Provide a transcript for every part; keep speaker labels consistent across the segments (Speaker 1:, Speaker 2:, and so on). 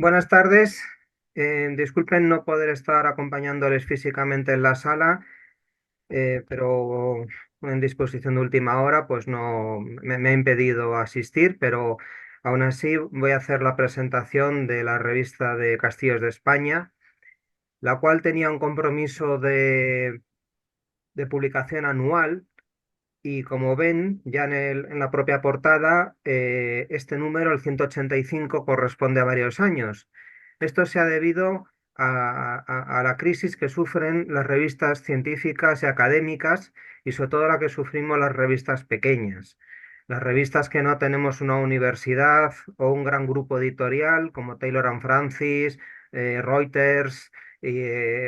Speaker 1: Buenas tardes. Disculpen no poder estar acompañándoles físicamente en la sala, pero en disposición de última hora, pues no me ha impedido asistir, pero aún así voy a hacer la presentación de la revista de Castillos de España, la cual tenía un compromiso de publicación anual. Y como ven, ya en la propia portada, este número, el 185, corresponde a varios años. Esto se ha debido a la crisis que sufren las revistas científicas y académicas y sobre todo la que sufrimos las revistas pequeñas. Las revistas que no tenemos una universidad o un gran grupo editorial como Taylor and Francis, Reuters y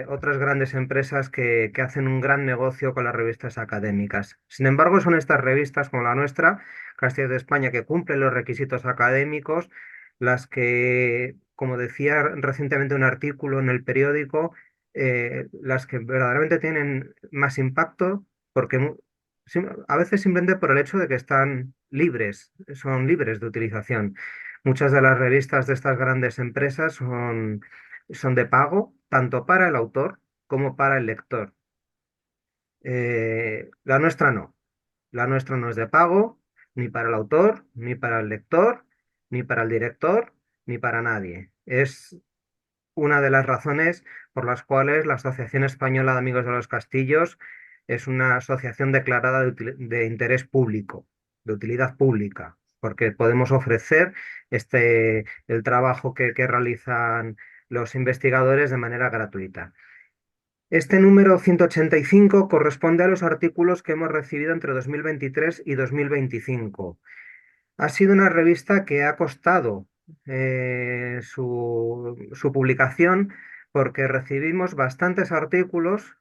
Speaker 1: otras grandes empresas que hacen un gran negocio con las revistas académicas. Sin embargo, son estas revistas como la nuestra, Castillos de España, que cumplen los requisitos académicos, las que, como decía recientemente un artículo en el periódico, las que verdaderamente tienen más impacto, porque a veces simplemente por el hecho de que están libres, son libres de utilización. Muchas de las revistas de estas grandes empresas son de pago, tanto para el autor como para el lector. La nuestra no. La nuestra no es de pago, ni para el autor, ni para el lector, ni para el director, ni para nadie. Es una de las razones por las cuales la Asociación Española de Amigos de los Castillos es una asociación declarada de interés público, de utilidad pública, porque podemos ofrecer el trabajo que realizan los investigadores de manera gratuita. Este número 185 corresponde a los artículos que hemos recibido entre 2023 y 2025. Ha sido una revista que ha costado su publicación porque recibimos bastantes artículos.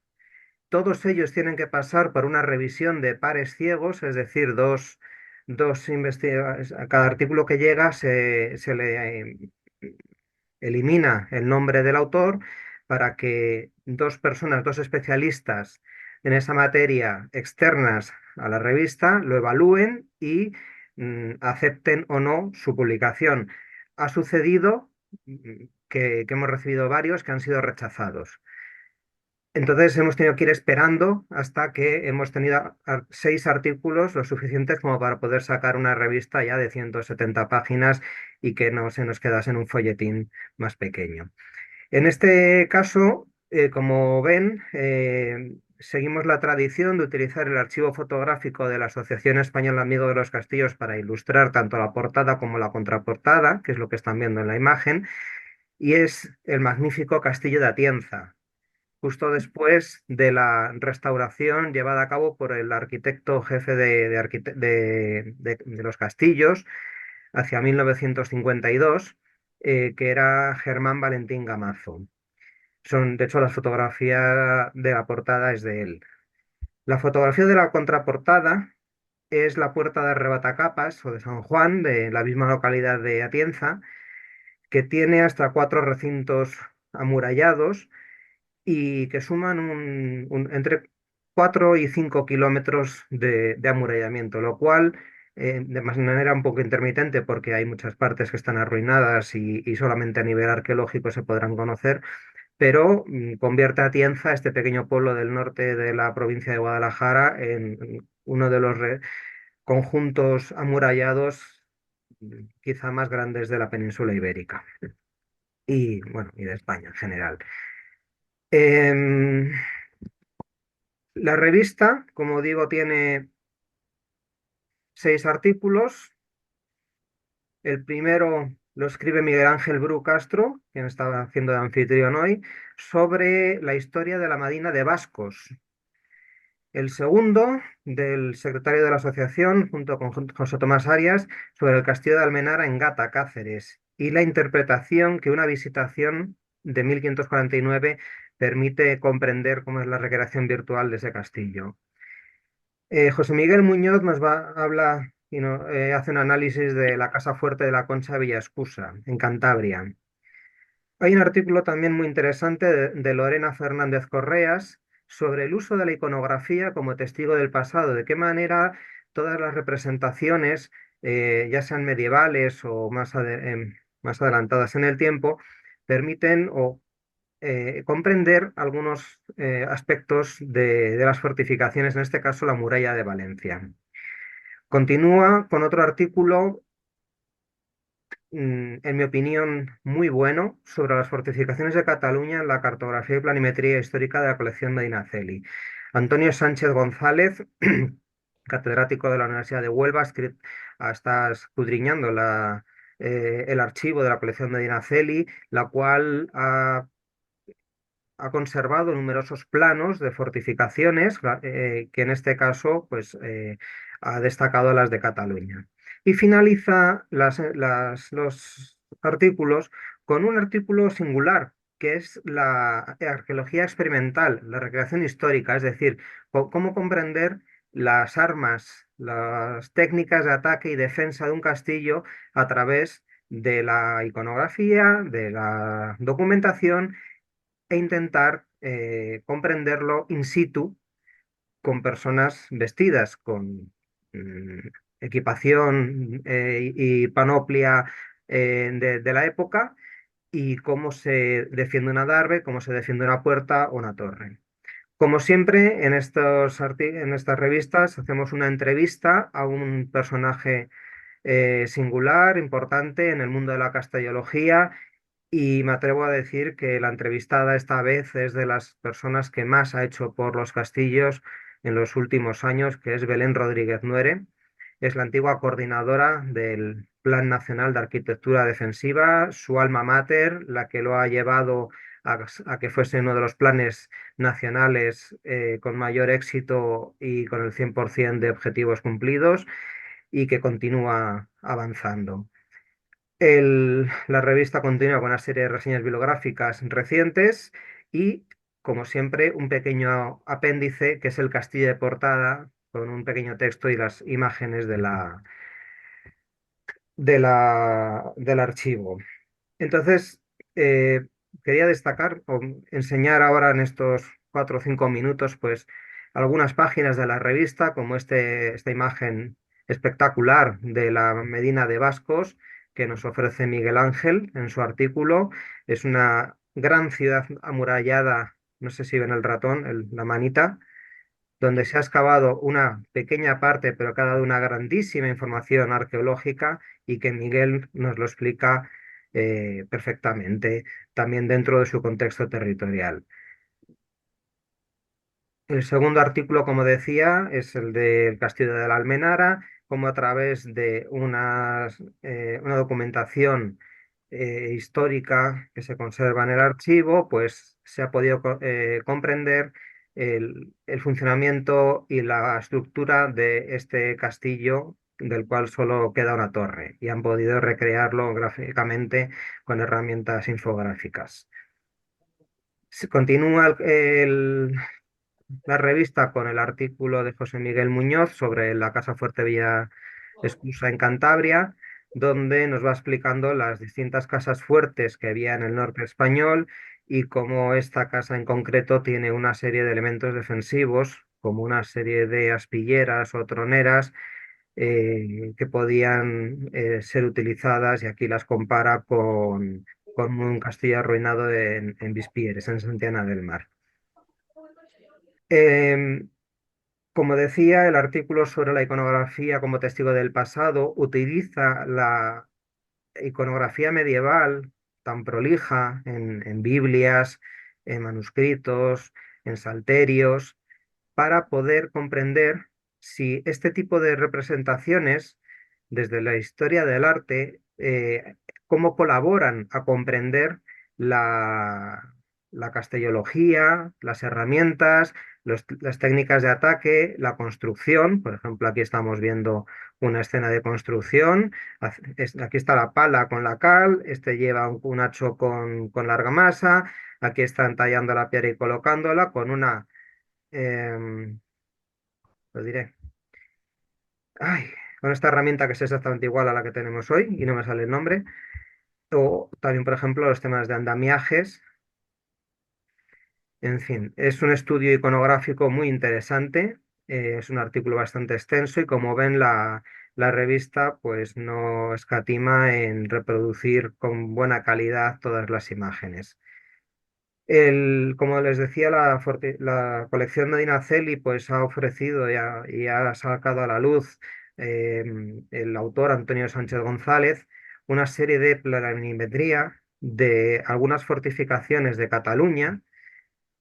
Speaker 1: Todos ellos tienen que pasar por una revisión de pares ciegos, es decir, dos investigadores. A cada artículo que llega se le elimina el nombre del autor para que dos personas, dos especialistas en esa materia externas a la revista lo evalúen y acepten o no su publicación. Ha sucedido que hemos recibido varios que han sido rechazados. Entonces hemos tenido que ir esperando hasta que hemos tenido 6 artículos, lo suficientes como para poder sacar una revista ya de 170 páginas y que no se nos quedase en un folletín más pequeño. En este caso, como ven, seguimos la tradición de utilizar el archivo fotográfico de la Asociación Española Amigo de los Castillos para ilustrar tanto la portada como la contraportada, que es lo que están viendo en la imagen, y es el magnífico Castillo de Atienza, justo después de la restauración llevada a cabo por el arquitecto jefe de los castillos hacia 1952, que era Germán Valentín Gamazo. De hecho, la fotografía de la portada es de él. La fotografía de la contraportada es la puerta de Arrebatacapas o de San Juan, de la misma localidad de Atienza, que tiene hasta 4 recintos amurallados y que suman entre 4 y 5 kilómetros de amurallamiento, lo cual de manera un poco intermitente porque hay muchas partes que están arruinadas y solamente a nivel arqueológico se podrán conocer, pero convierte a Atienza, este pequeño pueblo del norte de la provincia de Guadalajara, en uno de los conjuntos amurallados quizá más grandes de la península ibérica y, bueno, y de España en general. Em, la revista, como digo, tiene 6 artículos. El primero lo escribe Miguel Ángel Bru Castro, quien estaba haciendo de anfitrión hoy, sobre la historia de la Madina de Vascos. El segundo, del secretario de la asociación, junto con José Tomás Arias, sobre el castillo de Almenara en Gata, Cáceres, y la interpretación que una visitación de 1549 permite comprender cómo es la recreación virtual de ese castillo. José Miguel Muñoz habla y hace un análisis de la casa fuerte de la Concha de Villascusa, en Cantabria. Hay un artículo también muy interesante de Lorena Fernández Correas sobre el uso de la iconografía como testigo del pasado, de qué manera todas las representaciones, ya sean medievales o más más adelantadas en el tiempo, permiten comprender algunos aspectos de las fortificaciones, en este caso la muralla de Valencia. Continúa con otro artículo, en mi opinión, muy bueno sobre las fortificaciones de Cataluña en la cartografía y planimetría histórica de la colección Medinaceli. Antonio Sánchez González, catedrático de la Universidad de Huelva, está escudriñando el archivo de la colección Medinaceli, la cual ha conservado numerosos planos de fortificaciones, que en este caso pues, ha destacado las de Cataluña. Y finaliza los artículos con un artículo singular, que es la arqueología experimental, la recreación histórica, es decir, cómo comprender las armas, las técnicas de ataque y defensa de un castillo a través de la iconografía, de la documentación e intentar comprenderlo in situ con personas vestidas con mm, equipación y panoplia de la época y cómo se defiende una adarve, cómo se defiende una puerta o una torre. Como siempre, en estas revistas hacemos una entrevista a un personaje singular, importante en el mundo de la castellología y me atrevo a decir que la entrevistada esta vez es de las personas que más ha hecho por los castillos en los últimos años, que es Belén Rodríguez Nuere. Es la antigua coordinadora del Plan Nacional de Arquitectura Defensiva, su alma mater, la que lo ha llevado a que fuese uno de los planes nacionales con mayor éxito y con el 100% de objetivos cumplidos y que continúa avanzando. La revista continúa con una serie de reseñas bibliográficas recientes y, como siempre, un pequeño apéndice que es el castillo de portada con un pequeño texto y las imágenes del archivo. Entonces, eh, quería destacar o enseñar ahora en estos 4 o 5 minutos, pues, algunas páginas de la revista, como esta imagen espectacular de la Medina de Bascos que nos ofrece Miguel Ángel en su artículo. Es una gran ciudad amurallada, no sé si ven el ratón, la manita, donde se ha excavado una pequeña parte, pero que ha dado una grandísima información arqueológica y que Miguel nos lo explica perfectamente, también dentro de su contexto territorial. El segundo artículo, como decía, es el del Castillo de la Almenara, como a través de una documentación histórica que se conserva en el archivo, pues se ha podido comprender el funcionamiento y la estructura de este castillo, del cual solo queda una torre, y han podido recrearlo gráficamente con herramientas infográficas. Continúa la revista con el artículo de José Miguel Muñoz sobre la Casa Fuerte Villa Escusa en Cantabria, donde nos va explicando las distintas casas fuertes que había en el norte español y cómo esta casa en concreto tiene una serie de elementos defensivos, como una serie de aspilleras o troneras que podían ser utilizadas, y aquí las compara con un castillo arruinado en Vispieres, en Santillana del Mar. Em, Como decía, el artículo sobre la iconografía como testigo del pasado utiliza la iconografía medieval tan prolija en Biblias, en manuscritos, en salterios, para poder comprender si este tipo de representaciones, desde la historia del arte, cómo colaboran a comprender la, la castellología, las herramientas, las técnicas de ataque, la construcción. Por ejemplo, aquí estamos viendo una escena de construcción. Aquí está la pala con la cal, este lleva un hacho con la argamasa, aquí están tallando la piedra y colocándola con una, em, lo diré, ay, con esta herramienta que es exactamente igual a la que tenemos hoy y no me sale el nombre. O también, por ejemplo, los temas de andamiajes. En fin, es un estudio iconográfico muy interesante, es un artículo bastante extenso y como ven la revista pues no escatima en reproducir con buena calidad todas las imágenes. Como les decía, la colección Medina Celi pues ha ofrecido y ha sacado a la luz eh, el autor Antonio Sánchez González una serie de planimetría de algunas fortificaciones de Cataluña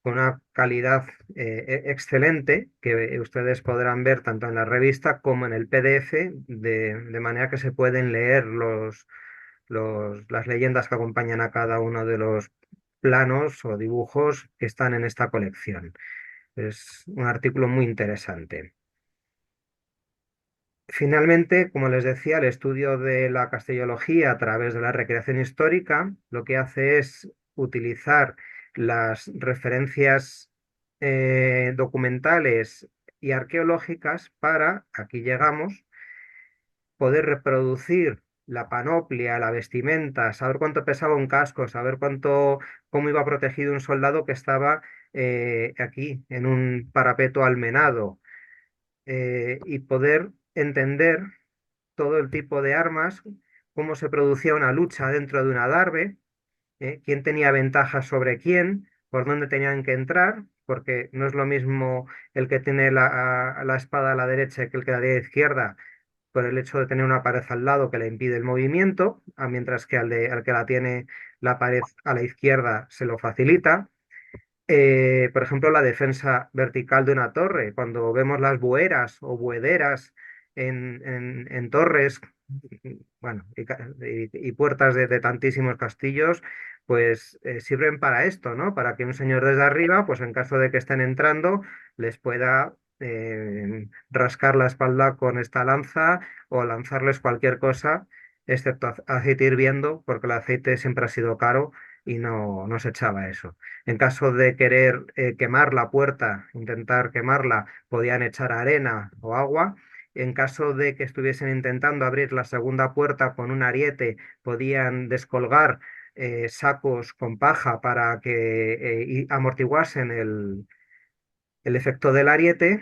Speaker 1: con una calidad excelente que ustedes podrán ver tanto en la revista como en el PDF, de manera que se pueden leer las leyendas que acompañan a cada uno de los planos o dibujos que están en esta colección. Es un artículo muy interesante. Finalmente, como les decía, el estudio de la castellología a través de la recreación histórica lo que hace es utilizar las referencias documentales y arqueológicas para, aquí llegamos, poder reproducir la panoplia, la vestimenta, saber cuánto pesaba un casco, saber cómo iba protegido un soldado que estaba aquí en un parapeto almenado, y poder entender todo el tipo de armas, cómo se producía una lucha dentro de una adarve, quién tenía ventaja sobre quién, por dónde tenían que entrar, porque no es lo mismo el que tiene la espada a la derecha que el que la tiene a la izquierda, por el hecho de tener una pared al lado que le impide el movimiento, mientras que al que la tiene la pared a la izquierda se lo facilita. Por ejemplo, la defensa vertical de una torre. Cuando vemos las bueras o buhederas en torres, bueno, y puertas de tantísimos castillos, pues sirven para esto, ¿no? Para que un señor desde arriba, pues en caso de que estén entrando, les pueda rascar la espalda con esta lanza o lanzarles cualquier cosa, excepto aceite hirviendo, porque el aceite siempre ha sido caro y no se echaba eso. En caso de querer quemar la puerta, intentar quemarla, podían echar arena o agua. En caso de que estuviesen intentando abrir la segunda puerta con un ariete, podían descolgar sacos con paja para que amortiguasen el efecto del ariete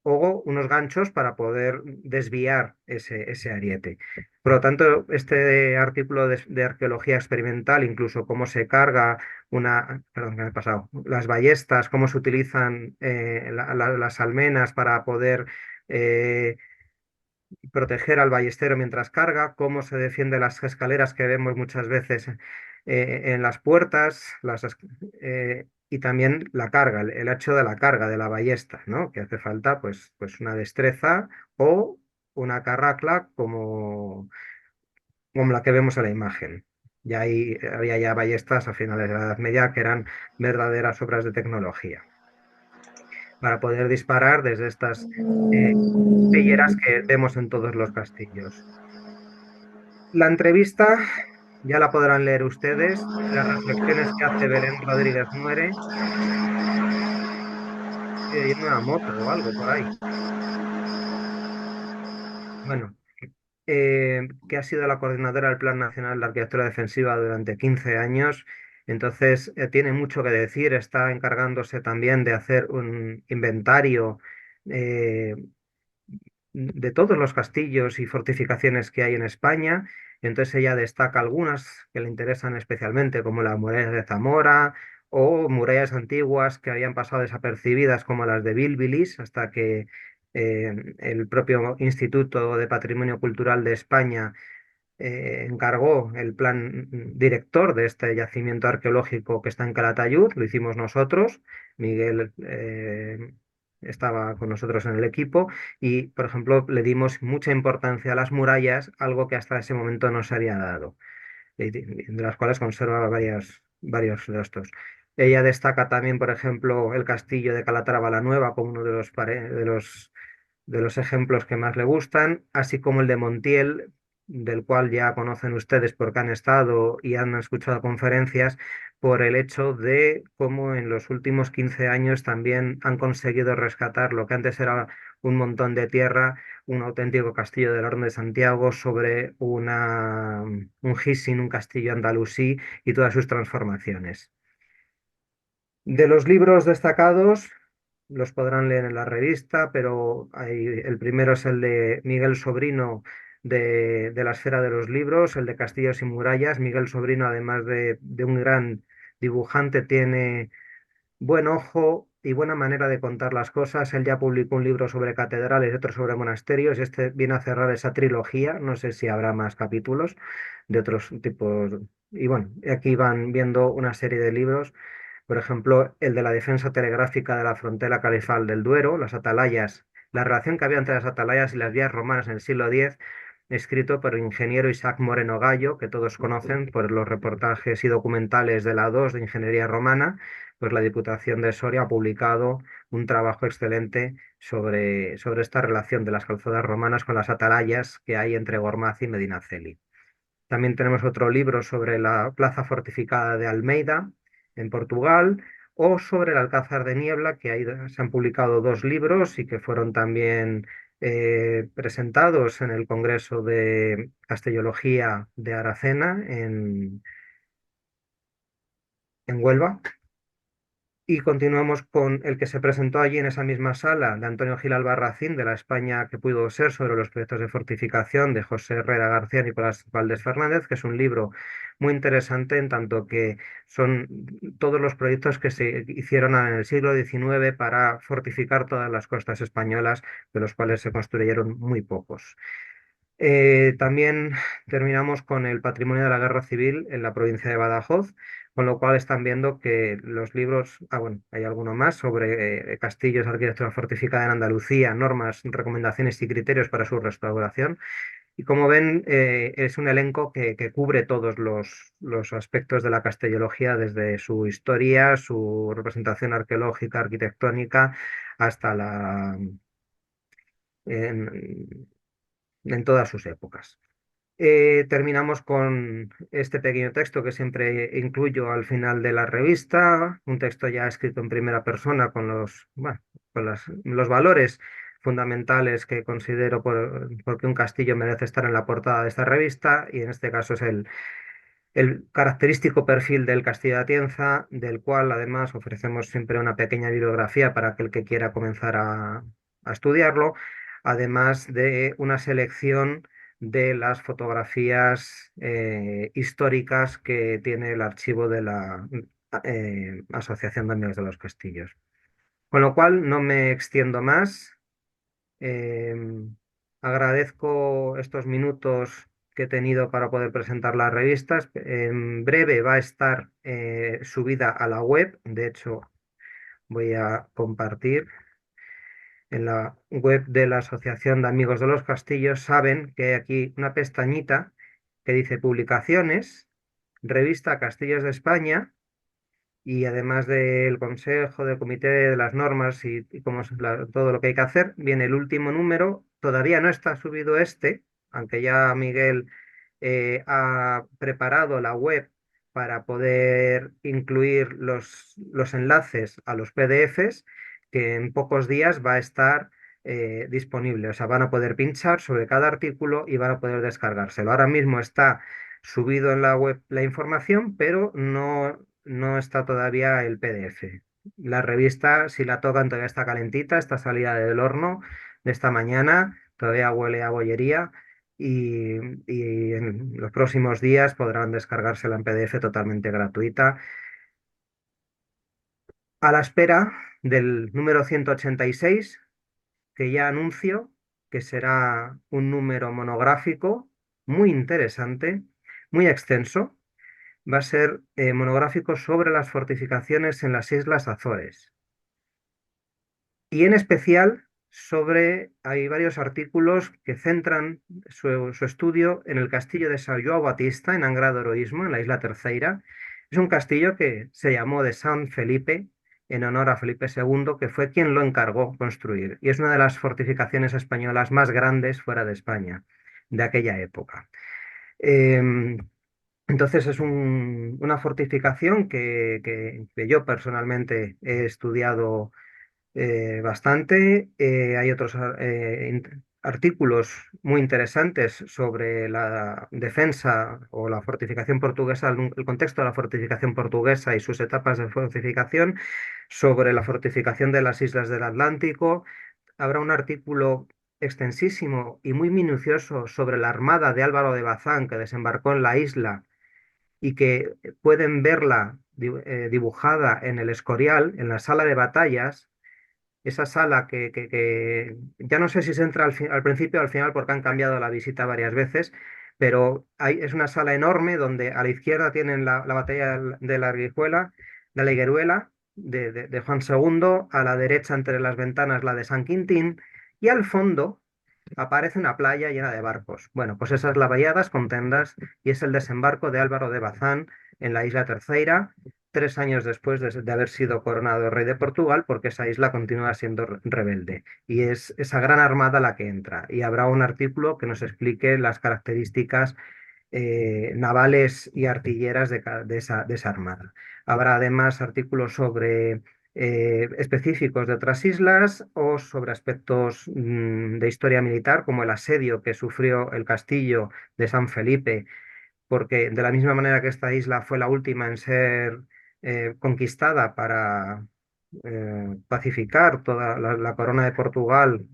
Speaker 1: o unos ganchos para poder desviar ese ariete. Por lo tanto, este artículo de arqueología experimental, incluso cómo se carga perdón, que me he pasado, las ballestas, cómo se utilizan las almenas para poder eh, proteger al ballestero mientras carga, cómo se defiende las escaleras que vemos muchas veces en las puertas, y también la carga, el hecho de la carga de la ballesta, ¿no? Que hace falta pues una destreza o una carracla como la que vemos en la imagen. Ya ahí había ya ballestas a finales de la Edad Media que eran verdaderas obras de tecnología para poder disparar desde estas pelleras que vemos en todos los castillos. La entrevista ya la podrán leer ustedes, las reflexiones que hace Belén Rodríguez Muere, yendo una moto o algo por ahí. Bueno, que ha sido la coordinadora del Plan Nacional de Arquitectura Defensiva durante 15 años, entonces tiene mucho que decir, está encargándose también de hacer un inventario eh, de todos los castillos y fortificaciones que hay en España. Entonces ella destaca algunas que le interesan especialmente, como las murallas de Zamora o murallas antiguas que habían pasado desapercibidas, como las de Bilbilis, hasta que el propio Instituto de Patrimonio Cultural de España encargó el plan director de este yacimiento arqueológico que está en Calatayud, lo hicimos nosotros, Miguel estaba con nosotros en el equipo y, por ejemplo, le dimos mucha importancia a las murallas, algo que hasta ese momento no se había dado, de las cuales conserva varios de estos. Ella destaca también, por ejemplo, el castillo de Calatrava la Nueva como uno de los ejemplos que más le gustan, así como el de Montiel, del cual ya conocen ustedes porque han estado y han escuchado conferencias, por el hecho de cómo en los últimos 15 años también han conseguido rescatar lo que antes era un montón de tierra, un auténtico castillo del Orden de Santiago sobre un gisin, un castillo andalusí y todas sus transformaciones. De los libros destacados, los podrán leer en la revista, pero el primero es el de Miguel Sobrino de la Esfera de los Libros, el de Castillos y Murallas. Miguel Sobrino, además de un gran dibujante, tiene buen ojo y buena manera de contar las cosas. Él ya publicó un libro sobre catedrales y otro sobre monasterios. Este viene a cerrar esa trilogía. No sé si habrá más capítulos de otros tipos. Y bueno, aquí van viendo una serie de libros. Por ejemplo, el de la defensa telegráfica de la frontera califal del Duero, las atalayas, la relación que había entre las atalayas y las vías romanas en el siglo X, escrito por el ingeniero Isaac Moreno Gallo, que todos conocen por los reportajes y documentales de la 2 de Ingeniería Romana. Pues la Diputación de Soria ha publicado un trabajo excelente sobre esta relación de las calzadas romanas con las atalayas que hay entre Gormaz y Medinaceli. También tenemos otro libro sobre la plaza fortificada de Almeida, en Portugal, o sobre el Alcázar de Niebla, que ahí se han publicado dos libros y que fueron también presentados en el Congreso de Castellología de Aracena, en Huelva. Y continuamos con el que se presentó allí en esa misma sala de Antonio Gil Albarracín, de la España que pudo ser, sobre los proyectos de fortificación de José Herrera García y Nicolás Valdés Fernández, que es un libro muy interesante en tanto que son todos los proyectos que se hicieron en el siglo XIX para fortificar todas las costas españolas, de los cuales se construyeron muy pocos. También terminamos con el patrimonio de la guerra civil en la provincia de Badajoz, con lo cual están viendo que los libros, bueno, hay alguno más sobre castillos, arquitectura fortificada en Andalucía, normas, recomendaciones y criterios para su restauración. Y como ven, es un elenco que cubre todos los aspectos de la castellología, desde su historia, su representación arqueológica, arquitectónica, hasta en en todas sus épocas. Terminamos con este pequeño texto que siempre incluyo al final de la revista, un texto ya escrito en primera persona con bueno, los valores fundamentales que considero porque un castillo merece estar en la portada de esta revista, y en este caso es el característico perfil del Castillo de Atienza, del cual además ofrecemos siempre una pequeña bibliografía para aquel que quiera comenzar a estudiarlo, además de una selección de las fotografías históricas que tiene el archivo de la Asociación de Amigos de los Castillos. Con lo cual no me extiendo más. Em, Agradezco estos minutos que he tenido para poder presentar las revistas. En breve va a estar subida a la web. De hecho, voy a compartir en la web de la Asociación de Amigos de los Castillos. Saben que hay aquí una pestañita que dice Publicaciones, Revista Castillos de España, y además del consejo, del comité de las normas y cómo todo lo que hay que hacer, viene el último número. Todavía no está subido este, aunque ya Miguel ha preparado la web para poder incluir los enlaces a los PDFs, que en pocos días va a estar disponible. O sea, van a poder pinchar sobre cada artículo y van a poder descargárselo. Ahora mismo está subido en la web la información, pero no está todavía el PDF. La revista, si la tocan, todavía está calentita, está salida del horno de esta mañana, todavía huele a bollería, y en los próximos días podrán descargársela en PDF totalmente gratuita. A la espera del número 186, que ya anuncio que será un número monográfico muy interesante, muy extenso. Va a ser monográfico sobre las fortificaciones en las Islas Azores. Y en especial hay varios artículos que centran su estudio en el castillo de São João Batista, en Angra do Heroísmo, en la isla Terceira. Es un castillo que se llamó de San Felipe, en honor a Felipe II, que fue quien lo encargó construir. Y es una de las fortificaciones españolas más grandes fuera de España, de aquella época. Em, entonces es una fortificación que yo personalmente he estudiado bastante. Hay otros artículos muy interesantes sobre la defensa o la fortificación portuguesa, el contexto de la fortificación portuguesa y sus etapas de fortificación, sobre la fortificación de las islas del Atlántico. Habrá un artículo extensísimo y muy minucioso sobre la armada de Álvaro de Bazán que desembarcó en la isla y que pueden verla dibujada en el Escorial, en la sala de batallas, esa sala que ya no sé si se entra al principio o al final porque han cambiado la visita varias veces, pero es una sala enorme donde a la izquierda tienen la batalla de la Arguijuela, de la Higueruela, de Juan II, a la derecha entre las ventanas la de San Quintín, y al fondo aparece una playa llena de barcos. Bueno, pues esas lavalladas con tendas y es el desembarco de Álvaro de Bazán en la isla Terceira, 3 años después de haber sido coronado rey de Portugal, porque esa isla continúa siendo rebelde. Y es esa gran armada la que entra. Y habrá un artículo que nos explique las características navales y artilleras de esa armada. Habrá además artículos sobre específicos de otras islas o sobre aspectos de historia militar, como el asedio que sufrió el castillo de San Felipe, porque de la misma manera que esta isla fue la última en ser conquistada para pacificar toda la corona de Portugal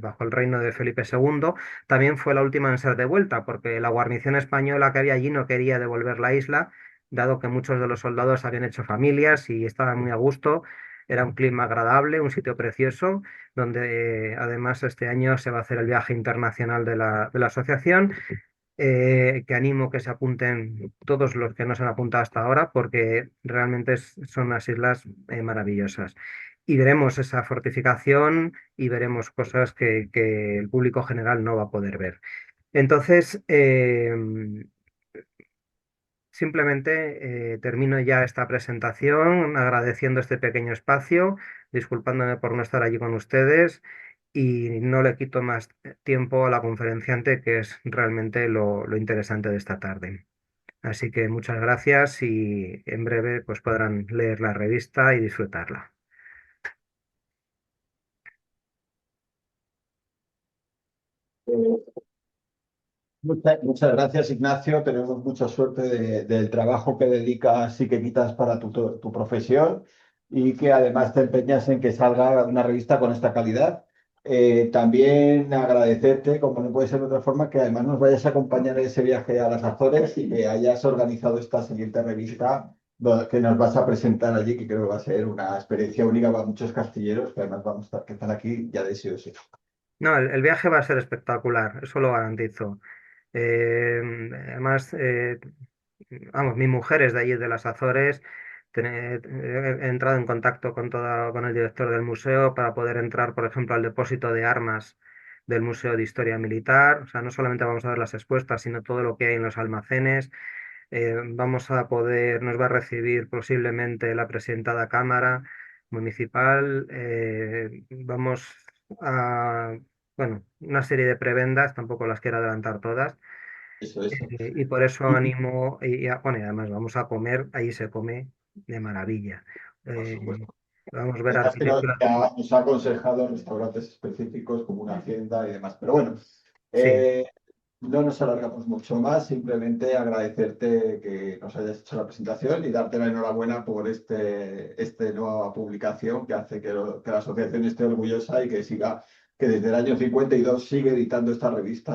Speaker 1: bajo el reino de Felipe II, también fue la última en ser devuelta, porque la guarnición española que había allí no quería devolver la isla, dado que muchos de los soldados habían hecho familias y estaban muy a gusto. Era un clima agradable, un sitio precioso, donde además este año se va a hacer el viaje internacional de la asociación, que animo que se apunten todos los que no se han apuntado hasta ahora, porque realmente son unas islas maravillosas. Y veremos esa fortificación y veremos cosas que el público general no va a poder ver. Entonces, simplemente termino ya esta presentación agradeciendo este pequeño espacio, disculpándome por no estar allí con ustedes y no le quito más tiempo a la conferenciante, que es realmente lo interesante de esta tarde. Así que muchas gracias y en breve pues podrán leer la revista y disfrutarla.
Speaker 2: Muchas gracias, Ignacio. Tenemos mucha suerte del trabajo que dedicas y que quitas para tu profesión y que además te empeñas en que salga una revista con esta calidad. También agradecerte, como no puede ser de otra forma, que además nos vayas a acompañar en ese viaje a las Azores y que hayas organizado esta siguiente revista que nos vas a presentar allí, que creo que va a ser una experiencia única para muchos castilleros, que además vamos a estar, que están aquí ya deseosos.
Speaker 1: No, el viaje va a ser espectacular, eso lo garantizo. Eh, Además, vamos, mi mujer es de allí, de las Azores. He entrado en contacto con el director del museo para poder entrar, por ejemplo, al depósito de armas del Museo de Historia Militar. O sea, no solamente vamos a ver las expuestas, sino todo lo que hay en los almacenes. Nos va a recibir posiblemente la presidenta Cámara Municipal. Vamos a, bueno, una serie de prebendas, tampoco las quiero adelantar todas,
Speaker 2: Eso.
Speaker 1: y por eso animo, bueno, y además vamos a comer, ahí se come de maravilla.
Speaker 2: Por
Speaker 1: Eh,
Speaker 2: supuesto.
Speaker 1: Vamos a ver
Speaker 2: Además que
Speaker 1: arquitectura.
Speaker 2: nos ha aconsejado restaurantes específicos como una hacienda y demás. Pero bueno,
Speaker 1: Sí,
Speaker 2: eh, no nos alargamos mucho más, simplemente agradecerte que nos hayas hecho la presentación y darte la enhorabuena por este nueva publicación que hace que la asociación esté orgullosa y que siga, que desde el año 52 sigue editando esta revista.